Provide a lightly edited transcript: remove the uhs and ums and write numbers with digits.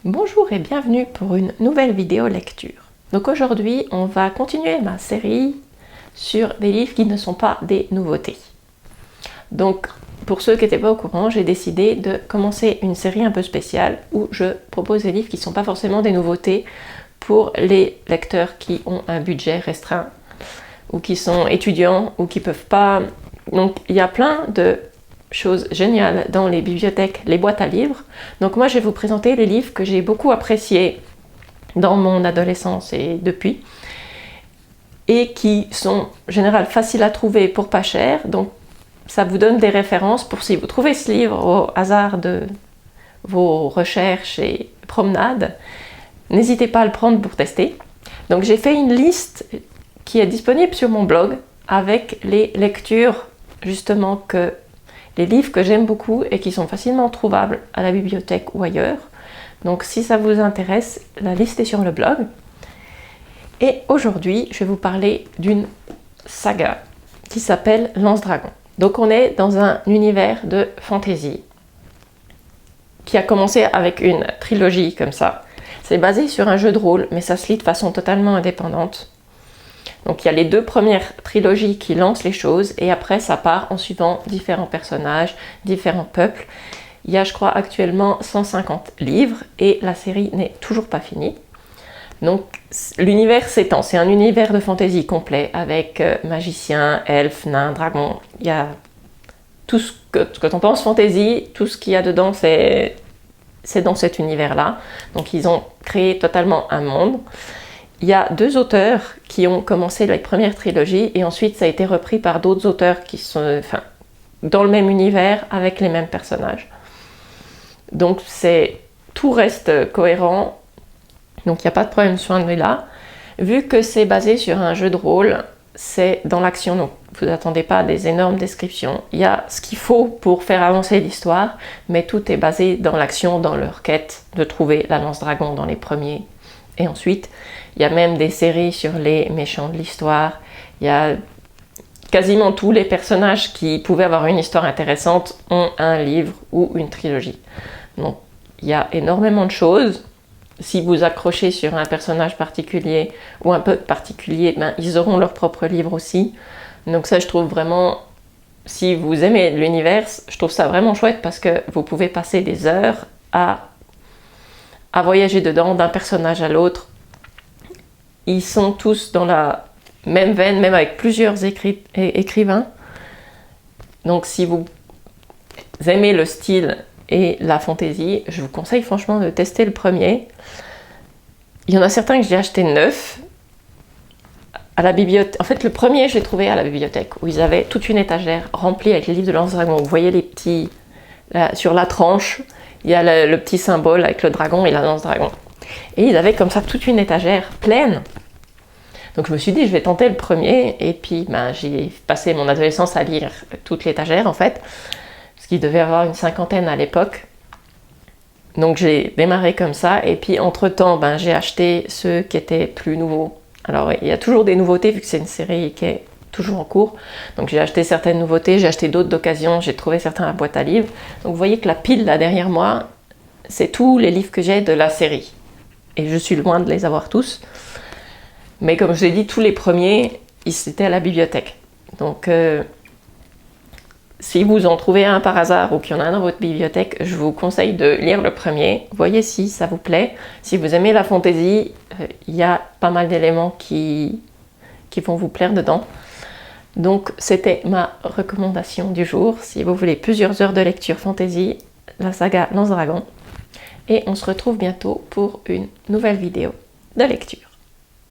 Bonjour et bienvenue pour une nouvelle vidéo lecture. Donc aujourd'hui, on va continuer ma série sur des livres qui ne sont pas des nouveautés. Donc pour ceux qui n'étaient pas au courant, j'ai décidé de commencer une série un peu spéciale où je propose des livres qui ne sont pas forcément des nouveautés pour les lecteurs qui ont un budget restreint ou qui sont étudiants ou qui ne peuvent pas... Donc il y a plein de chose géniale dans les bibliothèques, les boîtes à livres. Donc moi je vais vous présenter les livres que j'ai beaucoup appréciés dans mon adolescence et depuis, et qui sont en général faciles à trouver pour pas cher. Donc ça vous donne des références pour si vous trouvez ce livre au hasard de vos recherches et promenades, n'hésitez pas à le prendre pour tester. Donc j'ai fait une liste qui est disponible sur mon blog avec les lectures justement les livres que j'aime beaucoup et qui sont facilement trouvables à la bibliothèque ou ailleurs. Donc si ça vous intéresse, la liste est sur le blog. Et aujourd'hui, je vais vous parler d'une saga qui s'appelle Lance-Dragon. Donc on est dans un univers de fantasy qui a commencé avec une trilogie comme ça. C'est basé sur un jeu de rôle, mais ça se lit de façon totalement indépendante. Donc il y a les deux premières trilogies qui lancent les choses et après ça part en suivant différents personnages, différents peuples. Il y a je crois actuellement 150 livres et la série n'est toujours pas finie. Donc l'univers s'étend, c'est un univers de fantasy complet avec magiciens, elfes, nains, dragons. Il y a tout ce que on pense fantasy, tout ce qu'il y a dedans c'est dans cet univers-là. Donc ils ont créé totalement un monde. Il y a deux auteurs qui ont commencé les premières trilogies et ensuite ça a été repris par d'autres auteurs qui sont dans le même univers avec les mêmes personnages. Donc tout reste cohérent, donc il n'y a pas de problème sur ce là. Vu que c'est basé sur un jeu de rôle, c'est dans l'action, donc vous n'attendez pas à des énormes descriptions. Il y a ce qu'il faut pour faire avancer l'histoire, mais tout est basé dans l'action, dans leur quête de trouver la lance-dragon dans les premiers. Et ensuite, il y a même des séries sur les méchants de l'histoire. Il y a quasiment tous les personnages qui pouvaient avoir une histoire intéressante ont un livre ou une trilogie. Donc, il y a énormément de choses. Si vous accrochez sur un personnage particulier ou un peu particulier, ils auront leur propre livre aussi. Donc ça, je trouve vraiment, si vous aimez l'univers, je trouve ça vraiment chouette parce que vous pouvez passer des heures à voyager dedans d'un personnage à l'autre. Ils sont tous dans la même veine, même avec plusieurs écrivains. Donc si vous aimez le style et la fantaisie, je vous conseille franchement de tester le premier. Il y en a certains que j'ai acheté neufs à la bibliothèque. En fait, le premier, je l'ai trouvé à la bibliothèque où ils avaient toute une étagère remplie avec les livres de Lance-Dragon. Vous voyez les petits, sur la tranche, il y a le petit symbole avec le dragon et la lance-dragon. Et ils avaient comme ça toute une étagère pleine. Donc je me suis dit, je vais tenter le premier. Et puis j'ai passé mon adolescence à lire toute l'étagère en fait. Parce qu'il devait y avoir une cinquantaine à l'époque. Donc j'ai démarré comme ça. Et puis entre-temps, j'ai acheté ceux qui étaient plus nouveaux. Alors il y a toujours des nouveautés vu que c'est une série qui est toujours en cours. Donc j'ai acheté certaines nouveautés, j'ai acheté d'autres d'occasion, j'ai trouvé certains à la boîte à livres. Donc vous voyez que la pile là derrière moi, c'est tous les livres que j'ai de la série. Et je suis loin de les avoir tous. Mais comme je vous ai dit, tous les premiers, ils étaient à la bibliothèque. Donc si vous en trouvez un par hasard ou qu'il y en a un dans votre bibliothèque, je vous conseille de lire le premier. Voyez si ça vous plaît. Si vous aimez la fantaisie, il y a pas mal d'éléments qui vont vous plaire dedans. Donc c'était ma recommandation du jour. Si vous voulez plusieurs heures de lecture fantasy, la saga Lance-Dragon. Et on se retrouve bientôt pour une nouvelle vidéo de lecture.